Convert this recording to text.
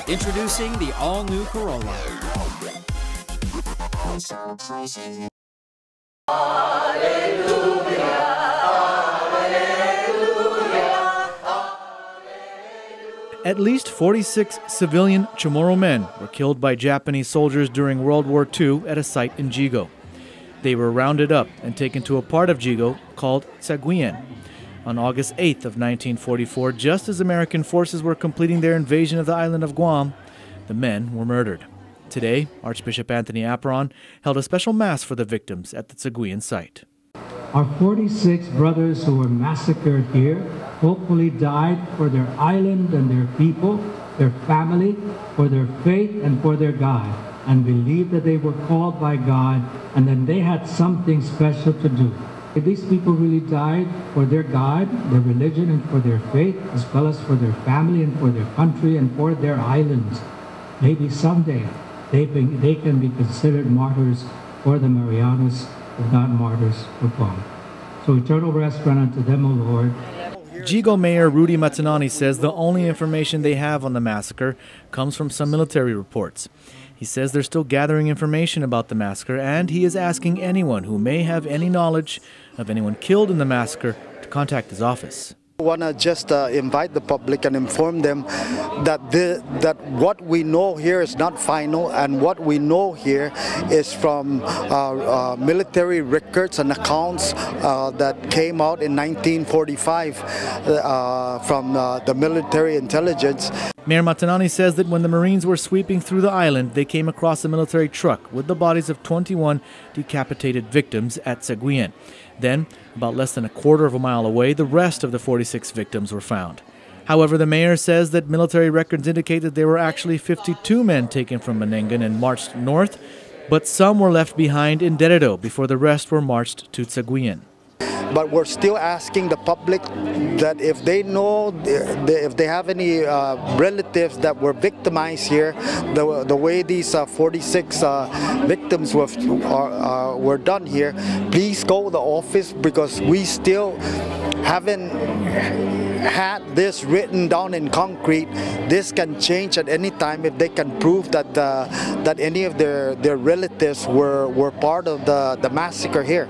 Introducing the all-new Corolla. At least 46 civilian Chamorro men were killed by Japanese soldiers during World War II at a site in Jigo. They were rounded up and taken to a part of Jigo called Chagui'an. On August 8th of 1944, just as American forces were completing their invasion of the island of Guam, the men were murdered. Today, Archbishop Anthony Apuron held a special mass for the victims at the Chagui'an site. Our 46 brothers who were massacred here hopefully died for their island and their people, their family, for their faith and for their God, and believed that they were called by God and that they had something special to do. These people really died for their God, their religion, and for their faith, as well as for their family and for their country and for their islands. Maybe someday they can be considered martyrs for the Marianas, if not martyrs for Guam. So eternal rest grant unto them, O Lord. Jigo Mayor Rudy Matanani says the only information they have on the massacre comes from some military reports. He says they're still gathering information about the massacre, and he is asking anyone who may have any knowledge of anyone killed in the massacre to contact his office. I want to just invite the public and inform them that what we know here is not final, and what we know here is from military records and accounts that came out in 1945 from the military intelligence. Mayor Matanani says that when the Marines were sweeping through the island, they came across a military truck with the bodies of 21 decapitated victims at Chagui'an. Then, about less than a quarter of a mile away, the rest of the 46 victims were found. However, the mayor says that military records indicate that there were actually 52 men taken from Manengan and marched north, but some were left behind in Deredo before the rest were marched to Chagui'an. But we're still asking the public that if they know, if they have any relatives that were victimized here, the way these 46 victims were done here, please go to the office, because we still haven't had this written down in concrete. This can change at any time if they can prove that that any of their relatives were part of the massacre here.